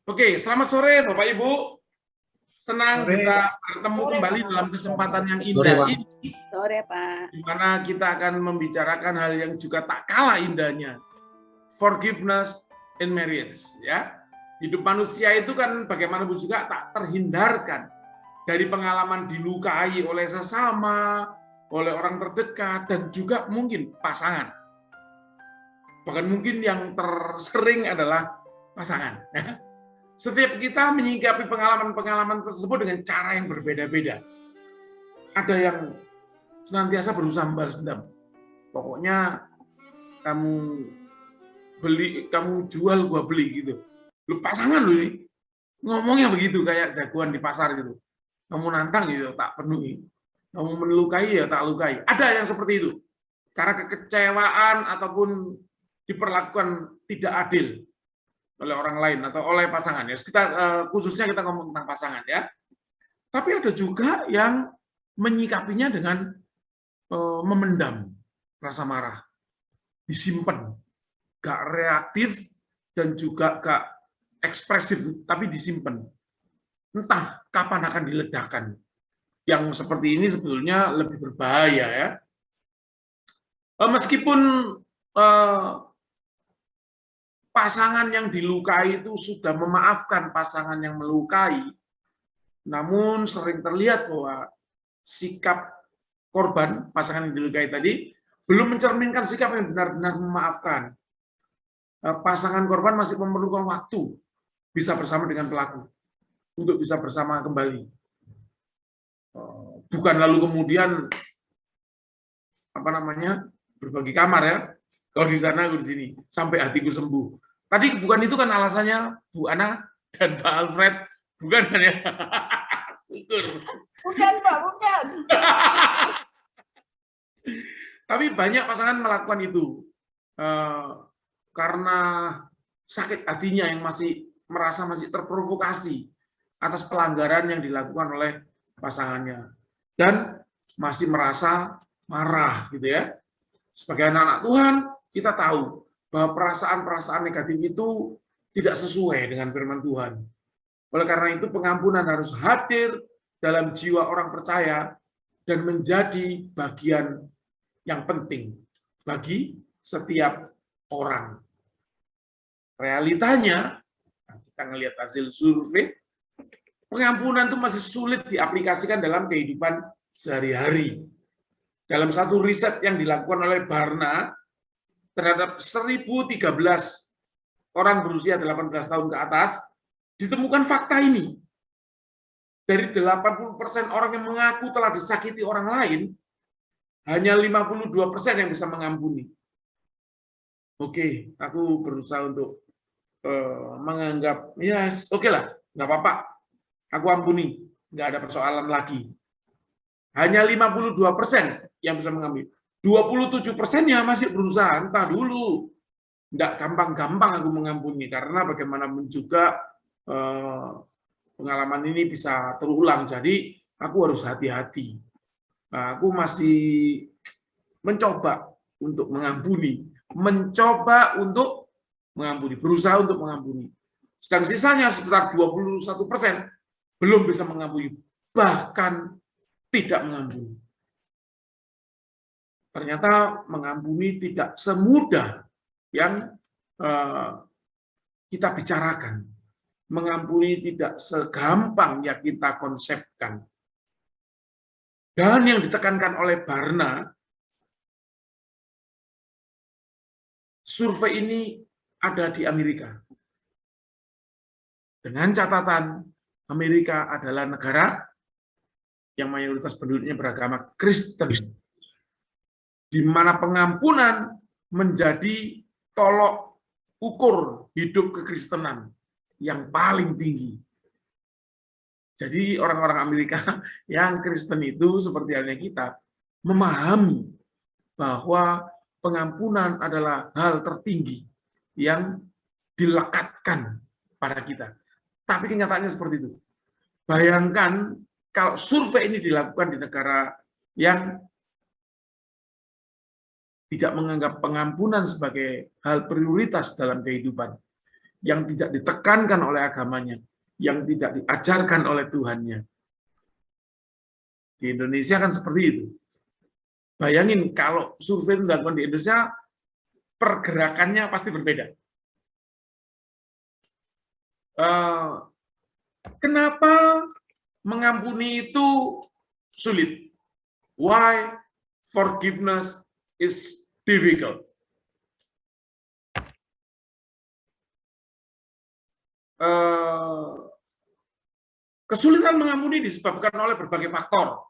Oke, selamat sore Bapak Ibu. Senang Sore. bisa bertemu Sore, kembali Pak. dalam kesempatan yang Sore, indah Pak. ini, Sore, Pak. di mana kita akan membicarakan hal yang juga tak kalah indahnya, forgiveness in marriage. Ya, hidup manusia itu kan bagaimanapun juga tak terhindarkan dari pengalaman dilukai oleh sesama, oleh orang terdekat, dan juga mungkin pasangan. Bahkan mungkin yang tersering adalah pasangan. Setiap kita menyikapi pengalaman-pengalaman tersebut dengan cara yang berbeda-beda. Ada yang senantiasa berusaha membalas dendam. Pokoknya kamu jual, gua beli gitu. Lu pasangan lu ini ngomongnya begitu kayak jagoan di pasar gitu. Kamu nantang gitu, tak penuhi. Kamu melukai ya tak lukai. Ada yang seperti itu. Karena kekecewaan ataupun diperlakukan tidak adil oleh orang lain atau oleh pasangan. Ya, khususnya kita ngomong tentang pasangan ya. Tapi ada juga yang menyikapinya dengan memendam rasa marah, disimpan, gak reaktif dan juga gak ekspresif, tapi disimpan. Entah kapan akan diledakkan. Yang seperti ini sebetulnya lebih berbahaya ya. Meskipun pasangan yang dilukai itu sudah memaafkan pasangan yang melukai, namun sering terlihat bahwa sikap korban, pasangan yang dilukai tadi, belum mencerminkan sikap yang benar-benar memaafkan. Pasangan korban masih memerlukan waktu bisa bersama dengan pelaku, untuk bisa bersama kembali. Bukan lalu kemudian berbagi kamar ya, kalau di sana aku di sini, sampai hatiku sembuh. Tadi bukan itu kan alasannya Bu Ana dan Pak Alfred, bukan kan ya? Syukur. Bukan, Pak, bukan. Tapi banyak pasangan melakukan itu karena sakit hatinya yang masih merasa masih terprovokasi atas pelanggaran yang dilakukan oleh pasangannya dan masih merasa marah gitu ya. Sebagai anak-anak Tuhan, kita tahu bahwa perasaan-perasaan negatif itu tidak sesuai dengan firman Tuhan. Oleh karena itu pengampunan harus hadir dalam jiwa orang percaya dan menjadi bagian yang penting bagi setiap orang. Realitanya, kita ngelihat hasil survei, pengampunan itu masih sulit diaplikasikan dalam kehidupan sehari-hari. Dalam satu riset yang dilakukan oleh Barna, terhadap 1.013 orang berusia 18 tahun ke atas, ditemukan fakta ini. Dari 80% orang yang mengaku telah disakiti orang lain, hanya 52% yang bisa mengampuni. Oke, aku berusaha untuk menganggap, yes, oke lah, nggak apa-apa, aku ampuni, nggak ada persoalan lagi. Hanya 52% yang bisa mengampuni. 27%-nya masih berusaha, entah dulu. Nggak gampang-gampang aku mengampuni, karena bagaimanapun juga pengalaman ini bisa terulang, jadi aku harus hati-hati. Nah, aku masih mencoba untuk mengampuni, berusaha untuk mengampuni. Sedang sisanya sekitar 21% belum bisa mengampuni, bahkan tidak mengampuni. Ternyata mengampuni tidak semudah yang kita bicarakan. Mengampuni tidak segampang yang kita konsepkan. Dan yang ditekankan oleh Barna, survei ini ada di Amerika. Dengan catatan, Amerika adalah negara yang mayoritas penduduknya beragama Kristen, di mana pengampunan menjadi tolok ukur hidup kekristenan yang paling tinggi. Jadi orang-orang Amerika yang Kristen itu seperti halnya kita, memahami bahwa pengampunan adalah hal tertinggi yang dilekatkan pada kita. Tapi kenyataannya seperti itu. Bayangkan kalau survei ini dilakukan di negara yang tidak menganggap pengampunan sebagai hal prioritas dalam kehidupan. yang tidak ditekankan oleh agamanya, yang tidak diajarkan oleh Tuhannya. Di Indonesia kan seperti itu. Bayangin kalau survei itu dilakukan di Indonesia, pergerakannya pasti berbeda. Kenapa mengampuni itu sulit? Why forgiveness is difficult? Kesulitan mengampuni disebabkan oleh berbagai faktor.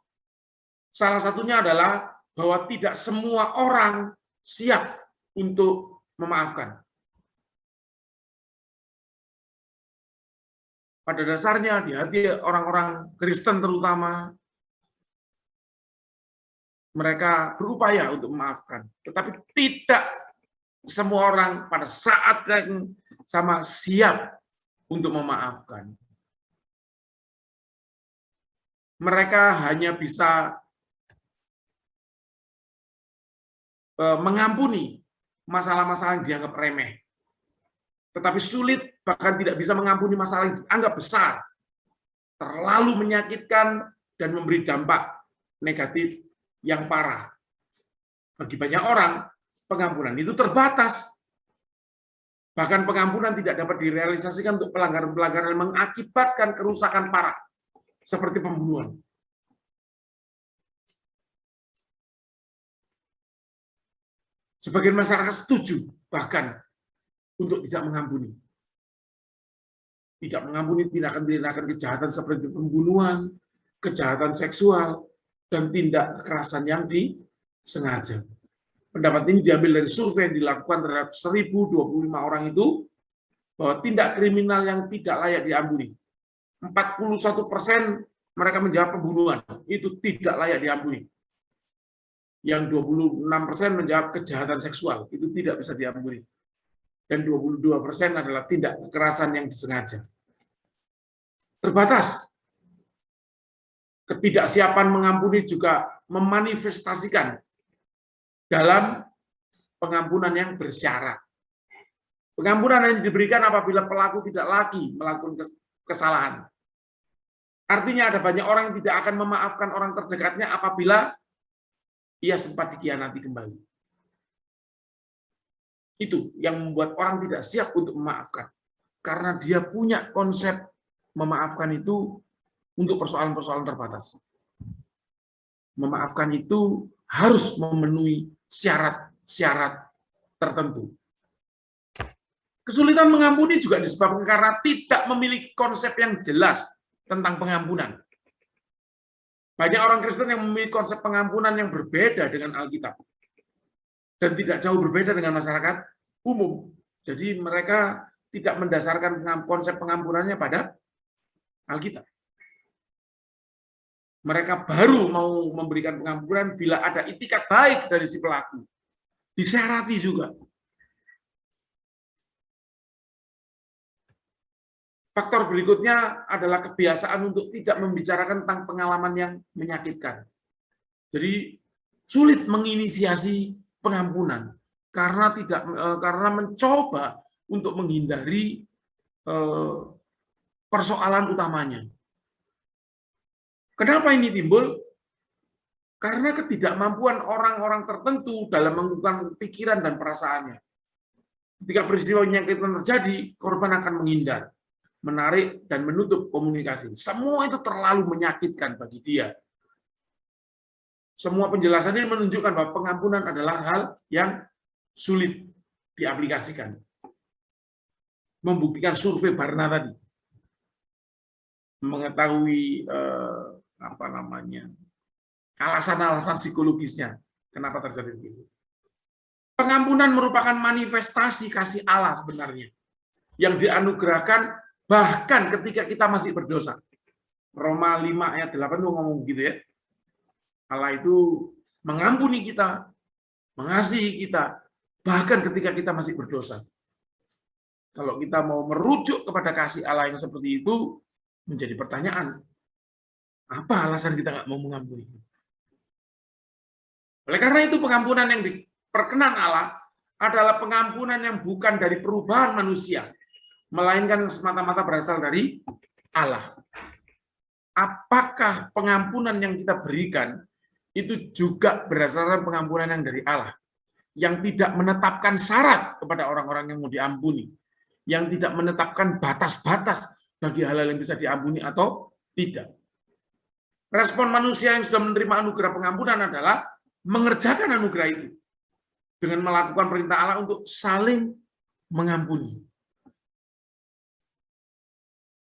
Salah satunya adalah bahwa tidak semua orang siap untuk memaafkan. Pada dasarnya di hati orang-orang Kristen terutama, mereka berupaya untuk memaafkan. Tetapi tidak semua orang pada saat yang sama siap untuk memaafkan. Mereka hanya bisa mengampuni masalah-masalah yang dianggap remeh. Tetapi sulit, bahkan tidak bisa mengampuni masalah yang dianggap besar, terlalu menyakitkan, dan memberi dampak negatif yang parah. Bagi banyak orang, pengampunan itu terbatas. Bahkan pengampunan tidak dapat direalisasikan untuk pelanggaran-pelanggaran yang mengakibatkan kerusakan parah, seperti pembunuhan. Sebagian masyarakat setuju, bahkan untuk tidak mengampuni. Tidak mengampuni tindakan-tindakan kejahatan seperti pembunuhan, kejahatan seksual, dan tindak kekerasan yang disengaja. Pendapat ini diambil dari survei yang dilakukan terhadap 1.025 orang itu, bahwa tindak kriminal yang tidak layak diampuni. 41% mereka menjawab pembunuhan, itu tidak layak diampuni. Yang 26% menjawab kejahatan seksual, itu tidak bisa diampuni. Dan 22% adalah tindak kekerasan yang disengaja. Terbatas. Ketidaksiapan mengampuni juga memanifestasikan dalam pengampunan yang bersyarat. Pengampunan yang diberikan apabila pelaku tidak lagi melakukan kesalahan. Artinya ada banyak orang yang tidak akan memaafkan orang terdekatnya apabila ia sempat dikhianati kembali. Itu yang membuat orang tidak siap untuk memaafkan. Karena dia punya konsep memaafkan itu untuk persoalan-persoalan terbatas. Memaafkan itu harus memenuhi syarat-syarat tertentu. Kesulitan mengampuni juga disebabkan karena tidak memiliki konsep yang jelas tentang pengampunan. Banyak orang Kristen yang memiliki konsep pengampunan yang berbeda dengan Alkitab. Dan tidak jauh berbeda dengan masyarakat umum. Jadi mereka tidak mendasarkan konsep pengampunannya pada Alkitab. Mereka baru mau memberikan pengampunan bila ada itikat baik dari si pelaku. Disyarati juga. Faktor berikutnya adalah kebiasaan untuk tidak membicarakan tentang pengalaman yang menyakitkan. Jadi sulit menginisiasi pengampunan karena mencoba untuk menghindari persoalan utamanya. Kenapa ini timbul? Karena ketidakmampuan orang-orang tertentu dalam mengungkapkan pikiran dan perasaannya. Ketika peristiwa menyakitkan terjadi, korban akan menghindar, menarik, dan menutup komunikasi. Semua itu terlalu menyakitkan bagi dia. Semua penjelasannya menunjukkan bahwa pengampunan adalah hal yang sulit diaplikasikan. Membuktikan survei Barna tadi. Mengetahui alasan-alasan psikologisnya kenapa terjadi begitu. Pengampunan merupakan manifestasi kasih Allah sebenarnya yang dianugerahkan bahkan ketika kita masih berdosa. Roma 5 ayat 8 itu ngomong gitu ya. Allah itu mengampuni kita, mengasihi kita, bahkan ketika kita masih berdosa. Kalau kita mau merujuk kepada kasih Allah yang seperti itu, menjadi pertanyaan, apa alasan kita nggak mau mengampuni? Oleh karena itu, pengampunan yang diperkenan Allah adalah pengampunan yang bukan dari perubahan manusia, melainkan semata-mata berasal dari Allah. Apakah pengampunan yang kita berikan itu juga berdasarkan pengampunan yang dari Allah, yang tidak menetapkan syarat kepada orang-orang yang mau diampuni, yang tidak menetapkan batas-batas bagi hal-hal yang bisa diampuni atau tidak. Respon manusia yang sudah menerima anugerah pengampunan adalah mengerjakan anugerah itu dengan melakukan perintah Allah untuk saling mengampuni.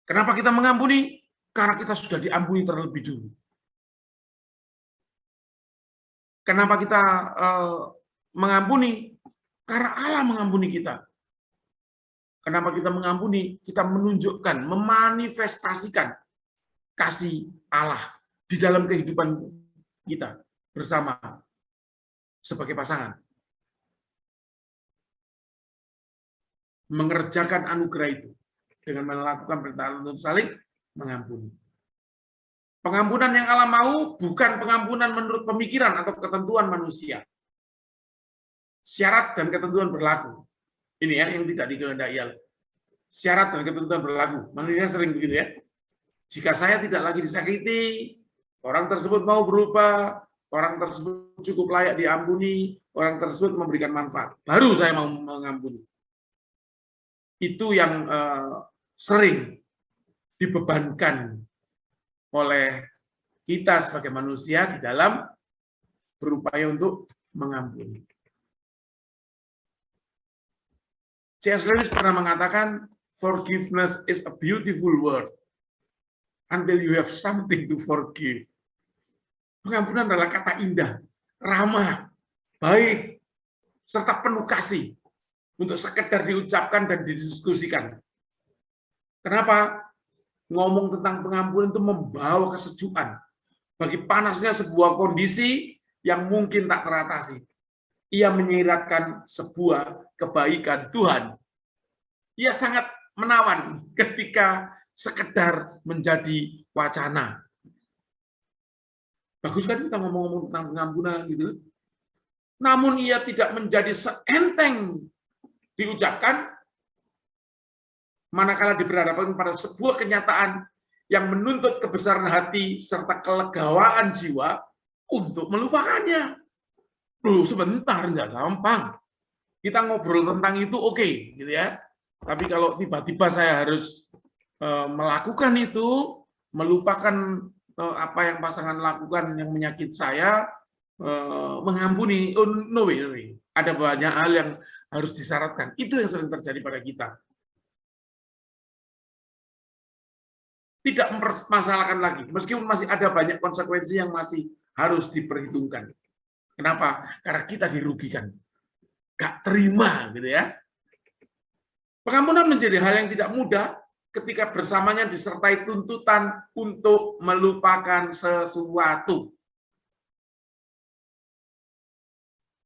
Kenapa kita mengampuni? Karena kita sudah diampuni terlebih dulu. Kenapa kita mengampuni? Karena Allah mengampuni kita. Kenapa kita mengampuni? Kita menunjukkan, memanifestasikan kasih Allah di dalam kehidupan kita bersama sebagai pasangan. Mengerjakan anugerah itu dengan melakukan perintah untuk saling mengampuni. Pengampunan yang Allah mau bukan pengampunan menurut pemikiran atau ketentuan manusia. Syarat dan ketentuan berlaku. Ini ya yang tidak dikehendaki Allah. Syarat dan ketentuan berlaku. Manusia sering begitu ya. Jika saya tidak lagi disakiti, orang tersebut mau berubah, orang tersebut cukup layak diampuni, orang tersebut memberikan manfaat, baru saya mau mengampuni. Itu yang sering dibebankan oleh kita sebagai manusia di dalam berupaya untuk mengampuni. C.S. Lewis pernah mengatakan, forgiveness is a beautiful word until you have something to forgive. Pengampunan adalah kata indah, ramah, baik, serta penuh kasih untuk sekedar diucapkan dan didiskusikan. Kenapa? Ngomong tentang pengampunan itu membawa kesejukan bagi panasnya sebuah kondisi yang mungkin tak teratasi. Ia menyiratkan sebuah kebaikan Tuhan. Ia sangat menawan ketika sekedar menjadi wacana. Bagus kan kita ngomong-ngomong tentang pengampunan gitu. Namun ia tidak menjadi seenteng diucapkan manakala diberhadapan pada sebuah kenyataan yang menuntut kebesaran hati serta kelegawaan jiwa untuk melupakannya. Loh, sebentar, nggak gampang. Kita ngobrol tentang itu oke, gitu ya. Tapi kalau tiba-tiba saya harus melakukan itu, melupakan apa yang pasangan lakukan yang menyakiti saya, mengampuni, oh, no way, no way. Ada banyak hal yang harus disyaratkan. Itu yang sering terjadi pada kita. Tidak mempermasalahkan lagi, meskipun masih ada banyak konsekuensi yang masih harus diperhitungkan. Kenapa? Karena kita dirugikan, gak terima, gitu ya. Pengampunan menjadi hal yang tidak mudah ketika bersamanya disertai tuntutan untuk melupakan sesuatu.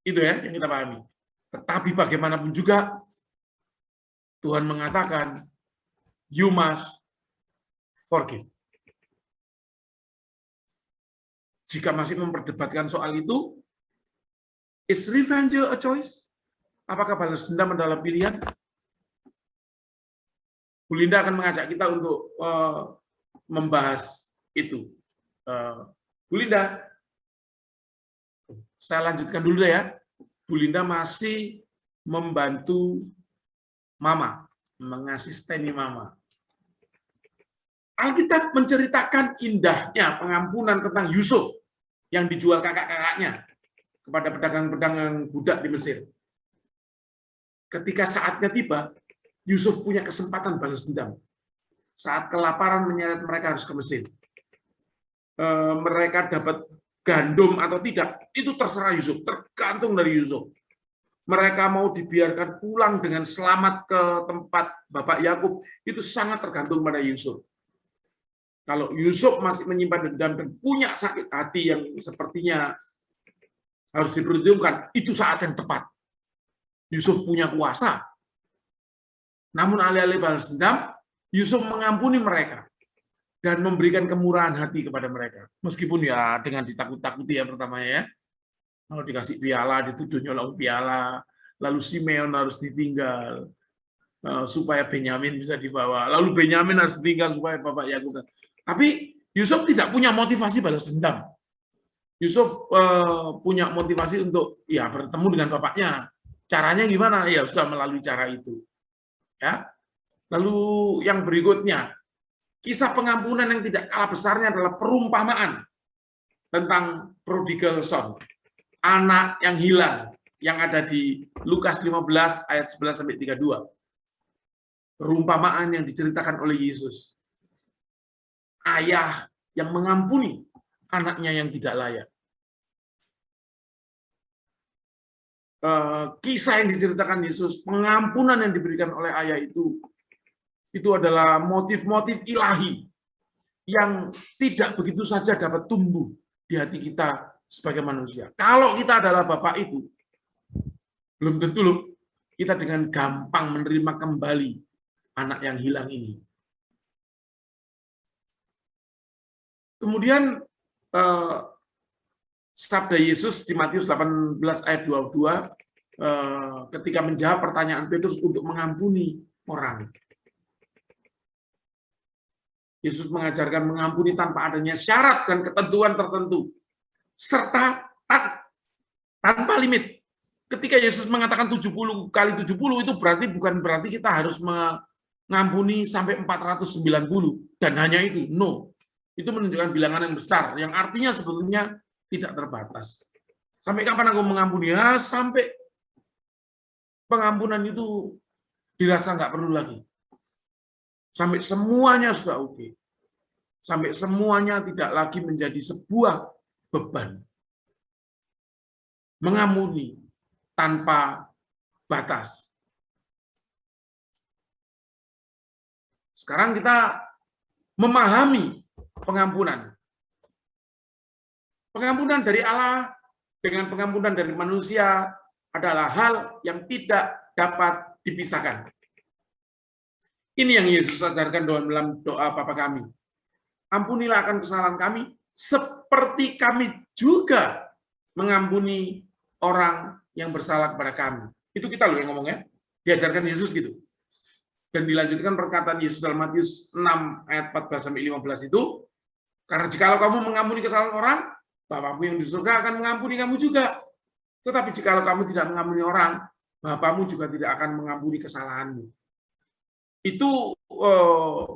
Itu ya yang kita pahami. Tetapi bagaimanapun juga Tuhan mengatakan, you must forgive. Jika masih memperdebatkan soal itu, is revenge a choice? Apakah balas dendam adalah pilihan? Bu Linda akan mengajak kita untuk membahas itu. Bu Linda, saya lanjutkan dulu ya. Bu Linda masih membantu Mama, mengasisteni Mama. Alkitab menceritakan indahnya pengampunan tentang Yusuf yang dijual kakak-kakaknya kepada pedagang-pedagang budak di Mesir. Ketika saatnya tiba, Yusuf punya kesempatan balas dendam. Saat kelaparan menyeret mereka harus ke Mesir. Mereka dapat gandum atau tidak, itu terserah Yusuf, tergantung dari Yusuf. Mereka mau dibiarkan pulang dengan selamat ke tempat Bapak Yakub, itu sangat tergantung pada Yusuf. Kalau Yusuf masih menyimpan dendam dan punya sakit hati yang sepertinya harus diperhitungkan, itu saat yang tepat. Yusuf punya kuasa. Namun alih-alih balas dendam, Yusuf mengampuni mereka dan memberikan kemurahan hati kepada mereka. Meskipun ya dengan ditakut-takuti ya pertamanya ya. Kalau dikasih piala, dituduh nyolong piala, lalu Simeon harus ditinggal. supaya Benyamin bisa dibawa. Lalu Benyamin harus tinggal supaya Bapak Yakub. Tapi Yusuf tidak punya motivasi balas dendam. Yusuf punya motivasi untuk ya bertemu dengan bapaknya. Caranya gimana? Ya sudah melalui cara itu. Ya. Lalu yang berikutnya, kisah pengampunan yang tidak kalah besarnya adalah perumpamaan tentang prodigal son, anak yang hilang, yang ada di Lukas 15 ayat 11 sampai 32. Perumpamaan yang diceritakan oleh Yesus. Ayah yang mengampuni anaknya yang tidak layak. Kisah yang diceritakan Yesus, pengampunan yang diberikan oleh ayah itu adalah motif-motif ilahi yang tidak begitu saja dapat tumbuh di hati kita sebagai manusia. Kalau kita adalah bapak itu, belum tentu loh kita dengan gampang menerima kembali anak yang hilang ini. Kemudian sabda Yesus di Matius 18 ayat 22 ketika menjawab pertanyaan Petrus untuk mengampuni orang. Yesus mengajarkan mengampuni tanpa adanya syarat dan ketentuan tertentu, serta tanpa limit. Ketika Yesus mengatakan 70 kali 70 itu bukan berarti kita harus mengampuni sampai 490 dan hanya itu. No. Itu menunjukkan bilangan yang besar, yang artinya sebetulnya tidak terbatas. Sampai kapan aku mengampuni? Ya, sampai pengampunan itu dirasa nggak perlu lagi. Sampai semuanya sudah oke. Sampai semuanya tidak lagi menjadi sebuah beban. Mengampuni tanpa batas. Sekarang kita memahami pengampunan. Pengampunan dari Allah dengan pengampunan dari manusia adalah hal yang tidak dapat dipisahkan. Ini yang Yesus ajarkan dalam doa Bapa kami. Ampunilah akan kesalahan kami, seperti kami juga mengampuni orang yang bersalah kepada kami. Itu kita loh yang ngomongnya. Diajarkan Yesus gitu. Dan dilanjutkan perkataan Yesus dalam Matius 6 ayat 14-15 itu, karena jikalau kamu mengampuni kesalahan orang, Bapakmu yang di surga akan mengampuni kamu juga. Tetapi jikalau kamu tidak mengampuni orang, Bapakmu juga tidak akan mengampuni kesalahanmu. Itu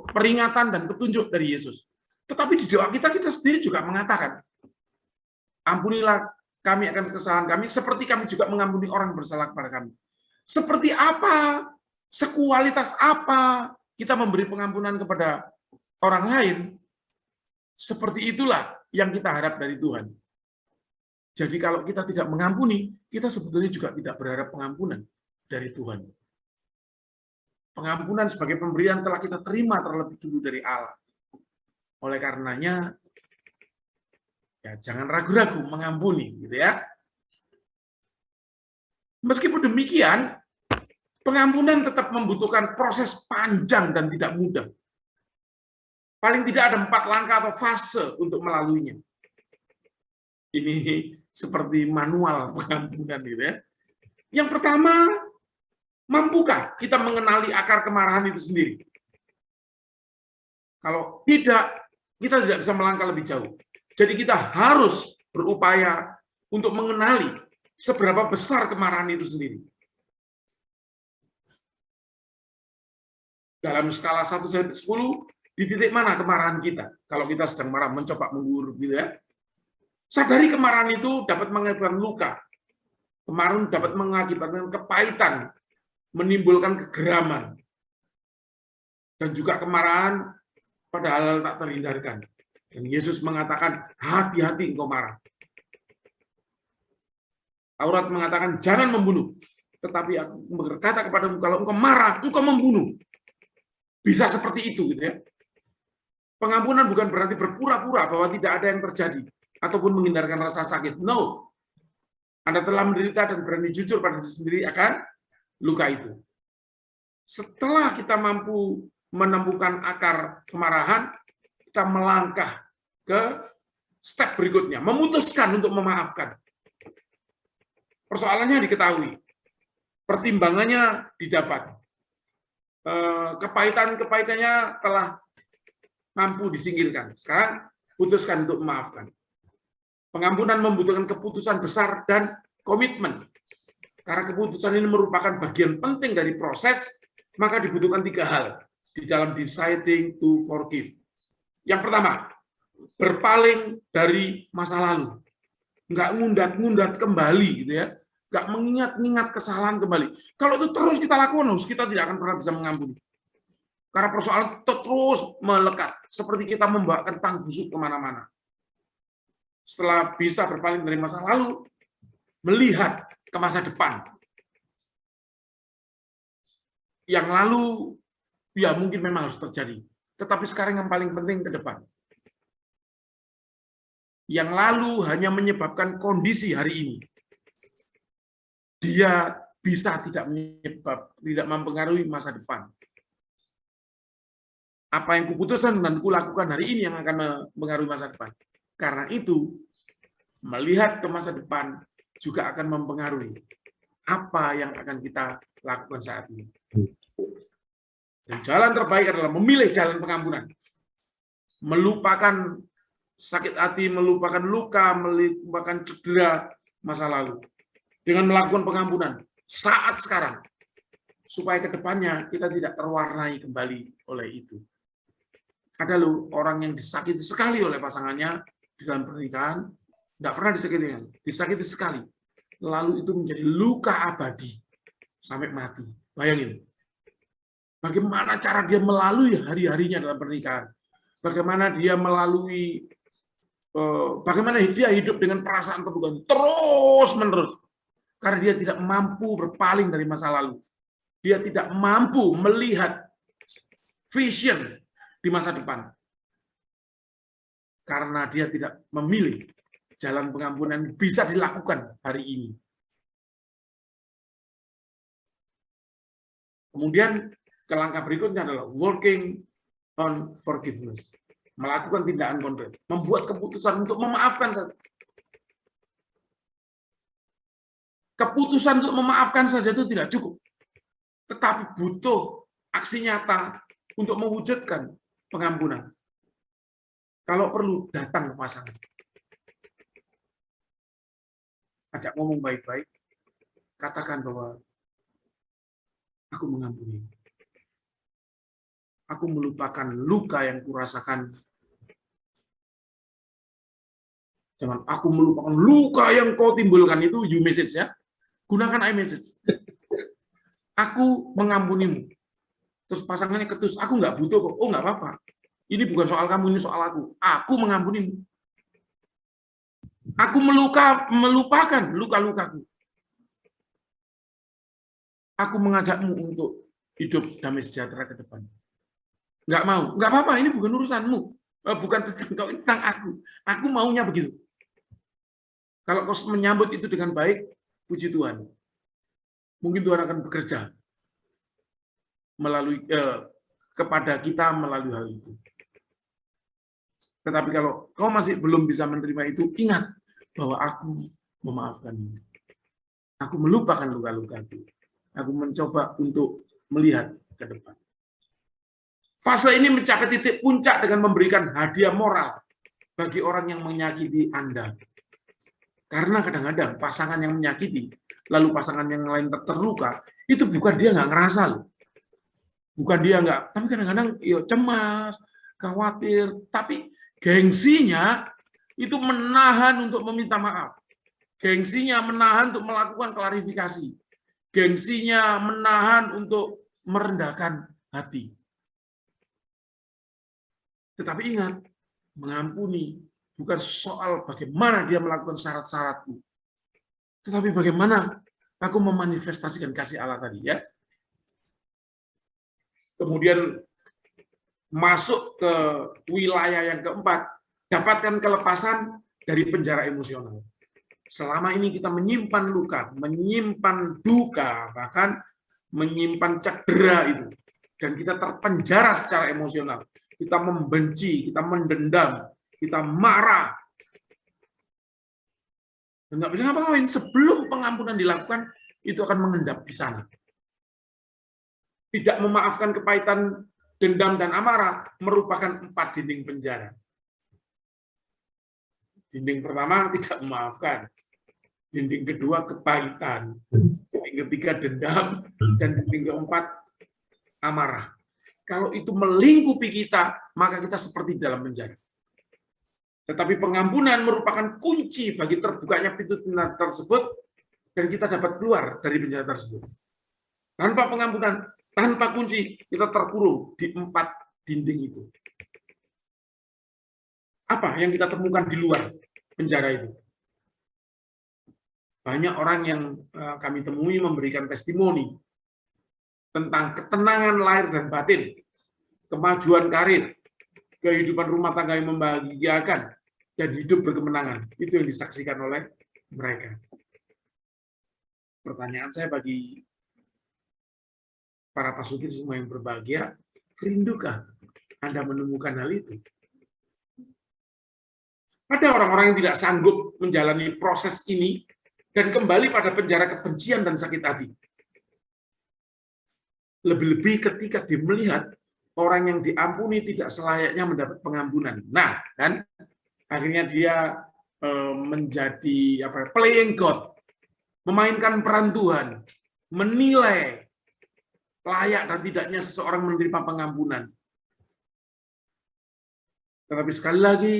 peringatan dan petunjuk dari Yesus. Tetapi di doa kita sendiri juga mengatakan, ampunilah kami akan kesalahan kami, seperti kami juga mengampuni orang yang bersalah kepada kami. Seperti apa, sekualitas apa kita memberi pengampunan kepada orang lain, seperti itulah yang kita harap dari Tuhan. Jadi kalau kita tidak mengampuni, kita sebetulnya juga tidak berharap pengampunan dari Tuhan. Pengampunan sebagai pemberian telah kita terima terlebih dulu dari Allah. Oleh karenanya, ya jangan ragu-ragu mengampuni, gitu ya. Meskipun demikian, pengampunan tetap membutuhkan proses panjang dan tidak mudah. Paling tidak ada 4 langkah atau fase untuk melaluinya. Ini seperti manual pengampunan, gitu ya. Yang pertama, mampukah kita mengenali akar kemarahan itu sendiri? Kalau tidak, kita tidak bisa melangkah lebih jauh. Jadi kita harus berupaya untuk mengenali seberapa besar kemarahan itu sendiri. Dalam skala 1-10, di titik mana kemarahan kita? Kalau kita sedang marah, mencoba mengguruk, gitu ya. Sadari kemarahan itu dapat mengakibatkan luka. Kemarahan dapat mengakibatkan kepahitan, menimbulkan kegeraman, dan juga kemarahan pada hal-hal tak terhindarkan. Dan Yesus mengatakan, hati-hati engkau marah. Taurat mengatakan, jangan membunuh. Tetapi aku berkata kepadamu, kalau engkau marah, engkau membunuh. Bisa seperti itu, gitu ya. Pengampunan bukan berarti berpura-pura bahwa tidak ada yang terjadi, ataupun menghindarkan rasa sakit. No. Anda telah menderita dan berani jujur pada diri sendiri akan luka itu. Setelah kita mampu menemukan akar kemarahan, kita melangkah ke step berikutnya, memutuskan untuk memaafkan. Persoalannya diketahui, pertimbangannya didapat. kepahitan-kepahitannya telah mampu disingkirkan. Sekarang putuskan untuk memaafkan. Pengampunan membutuhkan keputusan besar dan komitmen. Karena keputusan ini merupakan bagian penting dari proses, maka dibutuhkan 3 hal di dalam deciding to forgive. Yang pertama, berpaling dari masa lalu. Nggak ngundat-ngundat kembali, gitu ya. Nggak mengingat-ingat kesalahan kembali. Kalau itu terus kita lakukan, kita tidak akan pernah bisa mengampuni. Karena persoalan terus melekat, seperti kita membawa kentang busuk kemana-mana. Setelah bisa berpaling dari masa lalu, melihat ke masa depan. Yang lalu, ya mungkin memang harus terjadi. Tetapi sekarang yang paling penting ke depan. Yang lalu hanya menyebabkan kondisi hari ini. Dia bisa tidak mempengaruhi masa depan. Apa yang kuputuskan dan kulakukan hari ini yang akan mempengaruhi masa depan. Karena itu, melihat ke masa depan juga akan mempengaruhi apa yang akan kita lakukan saat ini. Dan jalan terbaik adalah memilih jalan pengampunan. Melupakan sakit hati, melupakan luka, melupakan cedera masa lalu. Dengan melakukan pengampunan saat sekarang. Supaya ke depannya kita tidak terwarnai kembali oleh itu. Ada loh orang yang disakiti sekali oleh pasangannya di dalam pernikahan, tidak pernah disakiti sekali. Lalu itu menjadi luka abadi sampai mati. Bayangin. Bagaimana cara dia melalui hari-harinya dalam pernikahan. Bagaimana dia bagaimana dia hidup dengan perasaan terluka terus-menerus. Karena dia tidak mampu berpaling dari masa lalu. Dia tidak mampu melihat vision di masa depan. Karena dia tidak memilih jalan pengampunan bisa dilakukan hari ini. Kemudian ke langkah berikutnya adalah working on forgiveness. Melakukan tindakan konkret. Membuat keputusan untuk memaafkan. Keputusan untuk memaafkan saja itu tidak cukup. Tetapi butuh aksi nyata untuk mewujudkan pengampunan. Kalau perlu, datang ke pasangan. Ajak ngomong baik-baik. Katakan bahwa aku mengampuni. Aku melupakan luka yang kurasakan. Jangan aku melupakan luka yang kau timbulkan, itu you message ya. Gunakan I message. Aku mengampunimu. Terus pasangannya ketus, aku nggak butuh kok. Oh nggak apa-apa. Ini bukan soal kamu, ini soal aku. Aku mengampunimu. Aku melupakan luka-lukaku. Aku mengajakmu untuk hidup damai sejahtera ke depan. Nggak mau. Nggak apa-apa, ini bukan urusanmu. Bukan tentang aku. Aku maunya begitu. Kalau kau menyambut itu dengan baik, puji Tuhan. Mungkin Tuhan akan bekerja melalui kepada kita melalui hal itu. Tetapi kalau kau masih belum bisa menerima itu, ingat bahwa aku memaafkanmu. Aku melupakan luka-lukaku. Aku mencoba untuk melihat ke depan. Fase ini mencapai titik puncak dengan memberikan hadiah moral bagi orang yang menyakiti Anda. Karena kadang-kadang pasangan yang menyakiti, lalu pasangan yang lain terluka, itu bukan dia nggak ngerasa loh. Bukan dia nggak, tapi kadang-kadang ya cemas, khawatir, tapi gengsinya itu menahan untuk meminta maaf. Gengsinya menahan untuk melakukan klarifikasi. Gengsinya menahan untuk merendahkan hati. Tetapi ingat, mengampuni bukan soal bagaimana dia melakukan syarat-syaratku. Tetapi bagaimana aku memanifestasikan kasih Allah tadi ya. Kemudian masuk ke wilayah yang keempat, dapatkan kelepasan dari penjara emosional. Selama ini kita menyimpan luka, menyimpan duka, bahkan menyimpan cedera itu. Dan kita terpenjara secara emosional. Kita membenci, kita mendendam, kita marah. Dan nggak bisa ngapa-ngapain. Sebelum pengampunan dilakukan, itu akan mengendap di sana. tidak memaafkan kepahitan, dendam, dan amarah merupakan 4 dinding penjara. Dinding pertama tidak memaafkan, dinding kedua kepahitan, dinding ketiga dendam, dan dinding keempat amarah. Kalau itu melingkupi kita, maka kita seperti dalam penjara. Tetapi pengampunan merupakan kunci bagi terbukanya pintu tersebut, dan kita dapat keluar dari penjara tersebut. Tanpa pengampunan, tanpa kunci, kita terkurung di 4 dinding itu. Apa yang kita temukan di luar penjara itu? Banyak orang yang kami temui memberikan testimoni tentang ketenangan lahir dan batin, kemajuan karir, kehidupan rumah tangga yang membahagiakan, dan hidup berkemenangan. Itu yang disaksikan oleh mereka. Pertanyaan saya bagi para pasukin semua yang berbahagia, rindukan Anda menemukan hal itu? Ada orang-orang yang tidak sanggup menjalani proses ini dan kembali pada penjara kebencian dan sakit hati. Lebih-lebih ketika dia melihat orang yang diampuni tidak selayaknya mendapat pengampunan. Nah, kan akhirnya dia menjadi playing God, memainkan peran Tuhan, menilai layak dan tidaknya seseorang menerima pengampunan. Tetapi sekali lagi,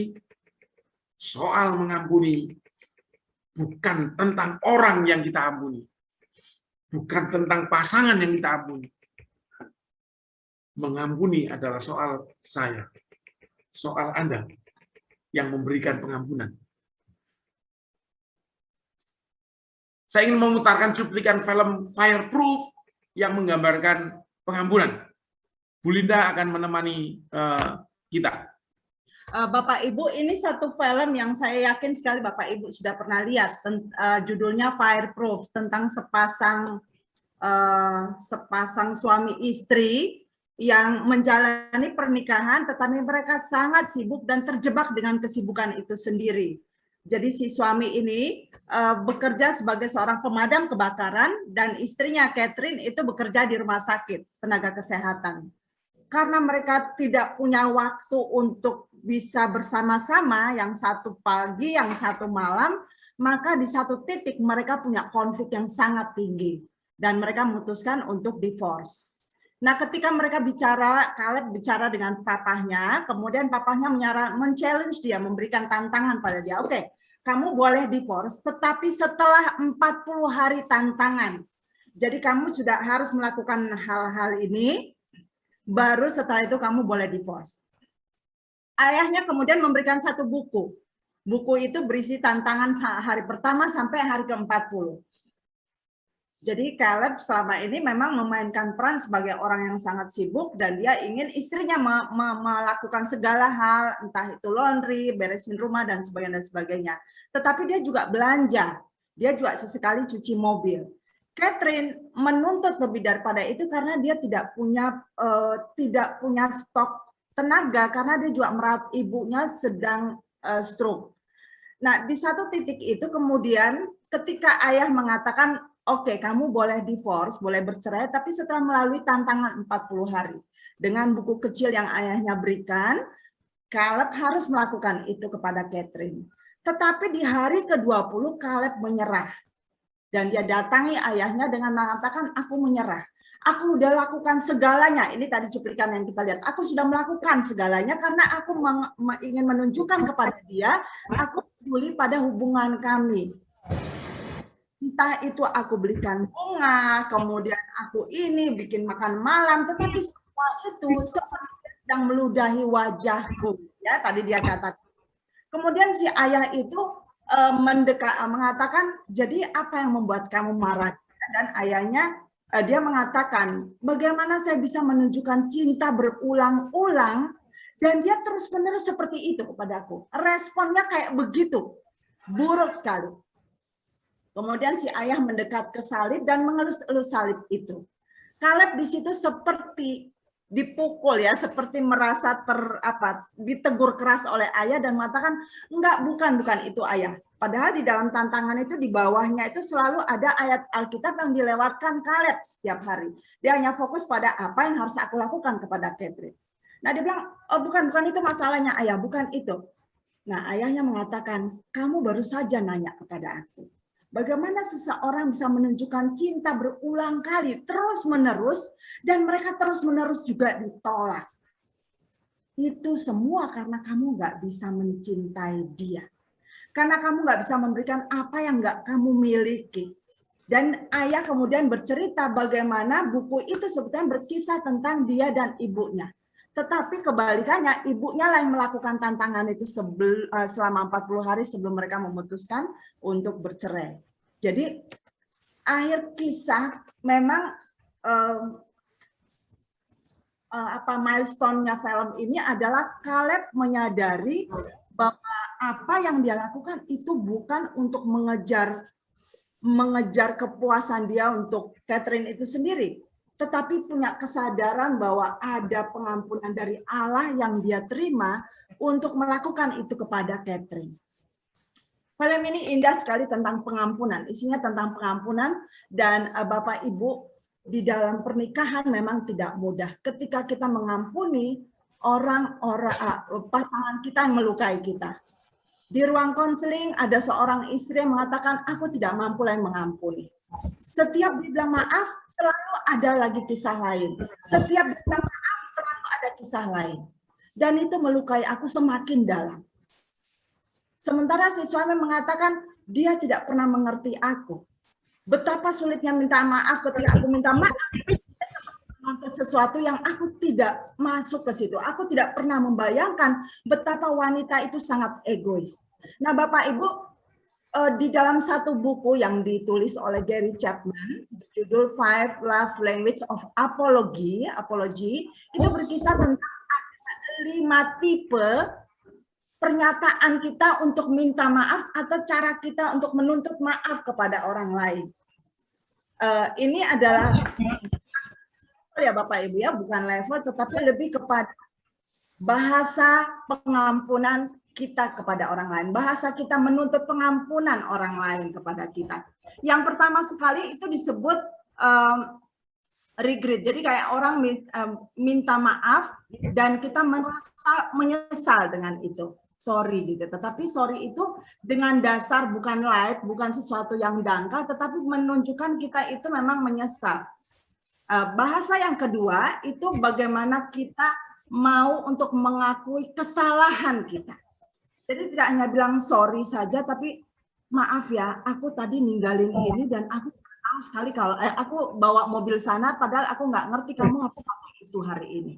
soal mengampuni bukan tentang orang yang kita ampuni, bukan tentang pasangan yang kita ampuni. Mengampuni adalah soal saya, soal Anda yang memberikan pengampunan. Saya ingin memutarkan cuplikan film Fireproof yang menggambarkan pengampunan. Bu Linda akan menemani kita. Bapak Ibu, ini satu film yang saya yakin sekali Bapak Ibu sudah pernah lihat. Judulnya Fireproof, tentang sepasang suami istri yang menjalani pernikahan, tetapi mereka sangat sibuk dan terjebak dengan kesibukan itu sendiri. Jadi si suami ini bekerja sebagai seorang pemadam kebakaran, dan istrinya Catherine itu bekerja di rumah sakit tenaga kesehatan. Karena mereka tidak punya waktu untuk bisa bersama-sama, yang satu pagi, yang satu malam, maka di satu titik mereka punya konflik yang sangat tinggi. Dan mereka memutuskan untuk divorce. Nah, ketika mereka bicara, Caleb bicara dengan papahnya, kemudian papahnya men-challenge dia, memberikan tantangan pada dia. Oke, kamu boleh divorce, tetapi setelah 40 hari tantangan. Jadi kamu sudah harus melakukan hal-hal ini, baru setelah itu kamu boleh divorce. Ayahnya kemudian memberikan satu buku. Buku itu berisi tantangan hari pertama sampai hari ke-40. Jadi Caleb selama ini memang memainkan peran sebagai orang yang sangat sibuk, dan dia ingin istrinya melakukan segala hal, entah itu laundry, beresin rumah, dan sebagainya. Tetapi dia juga belanja, dia juga sesekali cuci mobil. Catherine menuntut lebih daripada itu karena dia tidak punya stok tenaga, karena dia juga merawat ibunya sedang stroke. Nah, di satu titik itu kemudian ketika ayah mengatakan, oke, kamu boleh divorce, boleh bercerai, tapi setelah melalui tantangan 40 hari. Dengan buku kecil yang ayahnya berikan, Caleb harus melakukan itu kepada Catherine. Tetapi di hari ke-20, Caleb menyerah. Dan dia datangi ayahnya dengan mengatakan, aku menyerah. Aku sudah lakukan segalanya. Ini tadi cuplikan yang kita lihat. Aku sudah melakukan segalanya karena aku ingin menunjukkan kepada dia, aku peduli pada hubungan kami. Entah itu aku belikan bunga, kemudian aku ini bikin makan malam, tetapi semua itu seperti sedang meludahi wajahku. Ya, tadi dia katakan. Kemudian si ayah itu mengatakan, jadi apa yang membuat kamu marah? Dan ayahnya, dia mengatakan, bagaimana saya bisa menunjukkan cinta berulang-ulang, dan dia terus-menerus seperti itu kepadaku. Responnya kayak begitu, buruk sekali. Kemudian si ayah mendekat ke salib dan mengelus-elus salib itu. Caleb di situ seperti dipukul ya, seperti merasa ditegur keras oleh ayah dan mengatakan, enggak, bukan itu ayah. Padahal di dalam tantangan itu di bawahnya itu selalu ada ayat Alkitab yang dilewatkan Kaleb setiap hari. Dia hanya fokus pada apa yang harus aku lakukan kepada Catherine. Nah dia bilang, oh bukan itu masalahnya ayah, bukan itu. Nah ayahnya mengatakan, kamu baru saja nanya kepada aku. Bagaimana seseorang bisa menunjukkan cinta berulang kali, terus-menerus, dan mereka terus-menerus juga ditolak. Itu semua karena kamu nggak bisa mencintai dia. Karena kamu nggak bisa memberikan apa yang nggak kamu miliki. Dan ayah kemudian bercerita bagaimana buku itu sebetulnya berkisah tentang dia dan ibunya. Tetapi kebalikannya, ibunya lah yang melakukan tantangan itu selama 40 hari sebelum mereka memutuskan untuk bercerai. Jadi akhir kisah memang milestone-nya film ini adalah Kaleb menyadari bahwa apa yang dia lakukan itu bukan untuk mengejar kepuasan dia untuk Catherine itu sendiri, tetapi punya kesadaran bahwa ada pengampunan dari Allah yang dia terima untuk melakukan itu kepada Catherine. Film ini indah sekali tentang pengampunan, isinya tentang pengampunan, dan Bapak Ibu di dalam pernikahan memang tidak mudah. Ketika kita mengampuni pasangan kita yang melukai kita. Di ruang konseling ada seorang istri yang mengatakan, aku tidak mampu lagi mengampuni. Setiap dibilang maaf, selalu ada lagi kisah lain. Setiap dibilang maaf, selalu ada kisah lain. Dan itu melukai aku semakin dalam. Sementara si suami mengatakan, dia tidak pernah mengerti aku. Betapa sulitnya minta maaf ketika aku minta maaf. Sesuatu yang aku tidak masuk ke situ. Aku tidak pernah membayangkan betapa wanita itu sangat egois. Nah, Bapak Ibu, di dalam satu buku yang ditulis oleh Gary Chapman, berjudul Five Love Language of Apology, itu berkisah tentang 5 tipe pernyataan kita untuk minta maaf atau cara kita untuk menuntut maaf kepada orang lain. Ini adalah ya Bapak Ibu ya, bukan level, tetapi lebih kepada bahasa pengampunan kita kepada orang lain, bahasa kita menuntut pengampunan orang lain kepada kita. Yang pertama sekali itu disebut regret, jadi kayak orang minta maaf dan kita merasa menyesal dengan itu, sorry gitu. Tetapi sorry itu dengan dasar bukan light, bukan sesuatu yang dangkal, tetapi menunjukkan kita itu memang menyesal. Bahasa yang kedua itu bagaimana kita mau untuk mengakui kesalahan kita. Jadi tidak hanya bilang sorry saja, tapi maaf ya, aku tadi ninggalin ini dan aku tahu sekali kalau aku bawa mobil sana, padahal aku nggak ngerti kamu apa itu hari ini.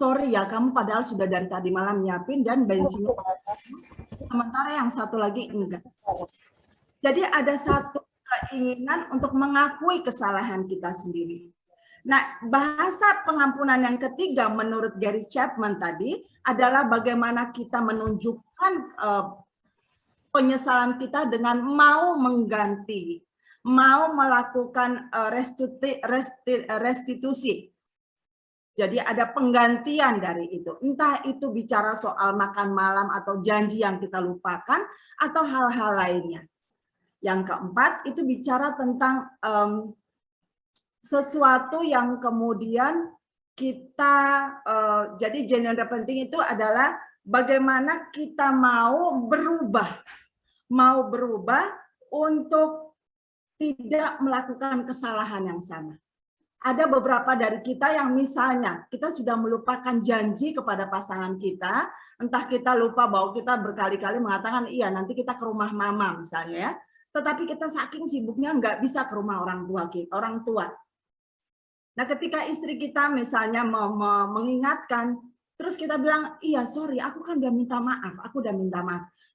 Sorry ya, kamu padahal sudah dari tadi malam nyiapin dan bensinnya. Sementara yang satu lagi enggak. Jadi ada satu keinginan untuk mengakui kesalahan kita sendiri. Nah, bahasa pengampunan yang ketiga menurut Gary Chapman tadi adalah bagaimana kita menunjukkan penyesalan kita dengan mau mengganti, mau melakukan restitusi. Jadi ada penggantian dari itu. Entah itu bicara soal makan malam atau janji yang kita lupakan atau hal-hal lainnya. Yang keempat itu bicara tentang sesuatu yang kemudian kita jadi gender penting itu adalah bagaimana kita mau berubah untuk tidak melakukan kesalahan yang sama. Ada beberapa dari kita yang misalnya kita sudah melupakan janji kepada pasangan kita, entah kita lupa bahwa kita berkali-kali mengatakan iya nanti kita ke rumah mama misalnya ya. Tetapi kita saking sibuknya nggak bisa ke rumah orang tua. Nah, ketika istri kita misalnya mengingatkan, terus kita bilang, iya sorry, aku kan udah minta maaf,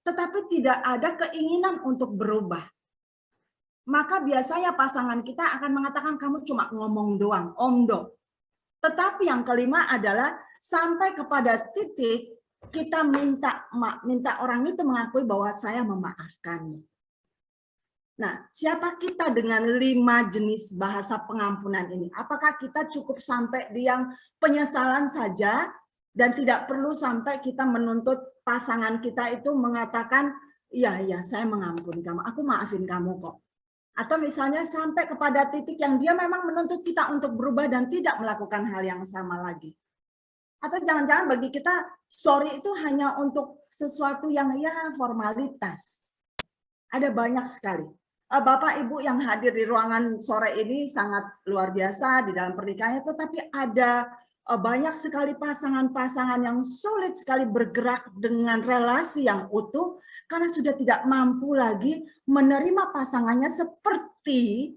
Tetapi tidak ada keinginan untuk berubah. Maka biasanya pasangan kita akan mengatakan, kamu cuma ngomong doang, omdo. Tetapi yang kelima adalah sampai kepada titik kita minta orang itu mengakui bahwa saya memaafkanmu. Nah, siapa kita dengan 5 jenis bahasa pengampunan ini? Apakah kita cukup sampai di yang penyesalan saja dan tidak perlu sampai kita menuntut pasangan kita itu mengatakan, iya, saya mengampuni kamu, aku maafin kamu kok. Atau misalnya sampai kepada titik yang dia memang menuntut kita untuk berubah dan tidak melakukan hal yang sama lagi. Atau jangan-jangan bagi kita, sorry itu hanya untuk sesuatu yang ya formalitas. Ada banyak sekali. Bapak Ibu yang hadir di ruangan sore ini sangat luar biasa di dalam pernikahannya, tetapi ada banyak sekali pasangan-pasangan yang sulit sekali bergerak dengan relasi yang utuh karena sudah tidak mampu lagi menerima pasangannya seperti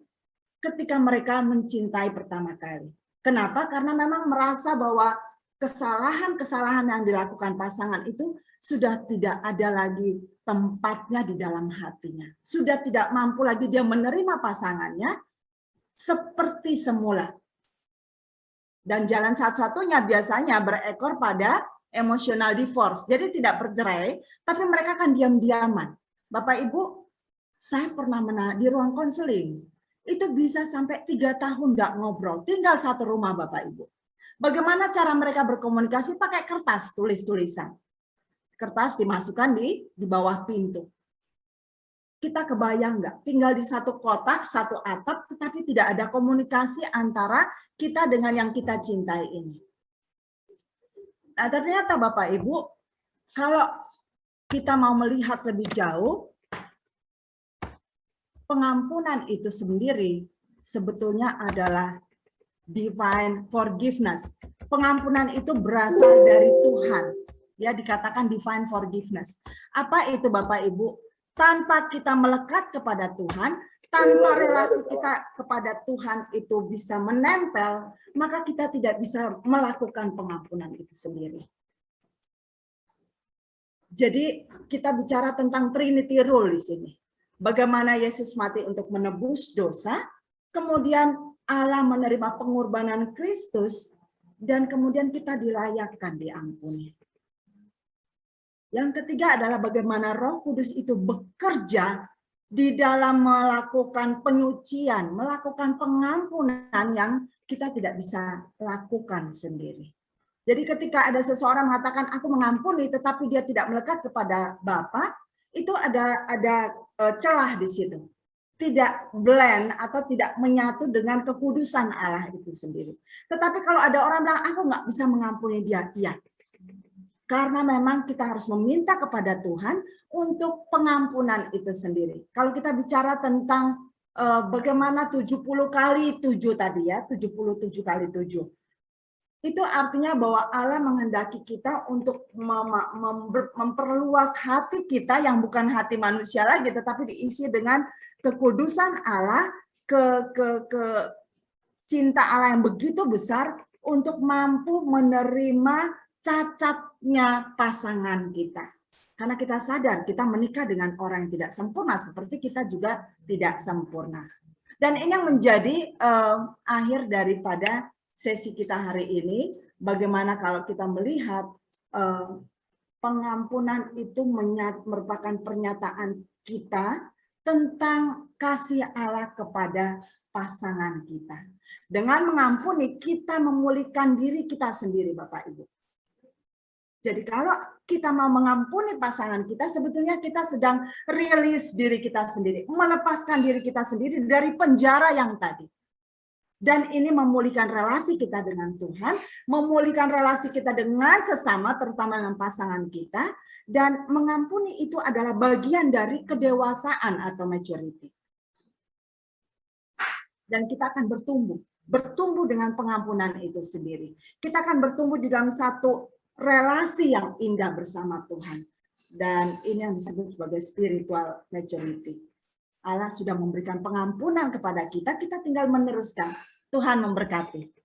ketika mereka mencintai pertama kali. Kenapa? Karena memang merasa bahwa kesalahan-kesalahan yang dilakukan pasangan itu sudah tidak ada lagi tempatnya di dalam hatinya. Sudah tidak mampu lagi dia menerima pasangannya seperti semula. Dan jalan satu-satunya biasanya berekor pada emotional divorce. Jadi tidak bercerai, tapi mereka akan diam-diaman. Bapak Ibu, saya pernah di ruang konseling. Itu bisa sampai 3 tahun nggak ngobrol. Tinggal satu rumah Bapak Ibu. Bagaimana cara mereka berkomunikasi? Pakai kertas, tulis-tulisan. Kertas dimasukkan di bawah pintu. Kita kebayang nggak? Tinggal di satu kotak, satu atap, tetapi tidak ada komunikasi antara kita dengan yang kita cintai ini. Nah, ternyata Bapak Ibu, kalau kita mau melihat lebih jauh, pengampunan itu sendiri sebetulnya adalah divine forgiveness. Pengampunan itu berasal dari Tuhan. Ya, dikatakan divine forgiveness. Apa itu Bapak Ibu? Tanpa kita melekat kepada Tuhan, tanpa relasi kita kepada Tuhan itu bisa menempel, maka kita tidak bisa melakukan pengampunan itu sendiri. Jadi kita bicara tentang Trinity Rule di sini. Bagaimana Yesus mati untuk menebus dosa, kemudian Allah menerima pengorbanan Kristus, dan kemudian kita dilayakkan diampuni. Yang ketiga adalah bagaimana Roh Kudus itu bekerja di dalam melakukan penyucian, melakukan pengampunan yang kita tidak bisa lakukan sendiri. Jadi ketika ada seseorang mengatakan aku mengampuni tetapi dia tidak melekat kepada Bapa, itu ada celah di situ. Tidak blend atau tidak menyatu dengan kekudusan Allah itu sendiri. Tetapi kalau ada orang bilang aku nggak bisa mengampuni dia, iya. Karena memang kita harus meminta kepada Tuhan untuk pengampunan itu sendiri. Kalau kita bicara tentang bagaimana 70 kali 7 tadi ya, 77 kali 7. Itu artinya bahwa Allah menghendaki kita untuk memperluas hati kita yang bukan hati manusia lagi, tetapi diisi dengan kekudusan Allah, ke cinta Allah yang begitu besar untuk mampu menerima cacatnya pasangan kita. Karena kita sadar kita menikah dengan orang yang tidak sempurna seperti kita juga tidak sempurna. Dan ini yang menjadi akhir daripada sesi kita hari ini. Bagaimana kalau kita melihat pengampunan itu merupakan pernyataan kita tentang kasih Allah kepada pasangan kita. Dengan mengampuni kita memulihkan diri kita sendiri Bapak Ibu. Jadi kalau kita mau mengampuni pasangan kita, sebetulnya kita sedang rilis diri kita sendiri, melepaskan diri kita sendiri dari penjara yang tadi. Dan ini memulihkan relasi kita dengan Tuhan, memulihkan relasi kita dengan sesama, terutama dengan pasangan kita, dan mengampuni itu adalah bagian dari kedewasaan atau maturity. Dan kita akan bertumbuh dengan pengampunan itu sendiri. Kita akan bertumbuh di dalam satu relasi yang indah bersama Tuhan. Dan ini yang disebut sebagai spiritual maturity. Allah sudah memberikan pengampunan kepada kita, kita tinggal meneruskan. Tuhan memberkati.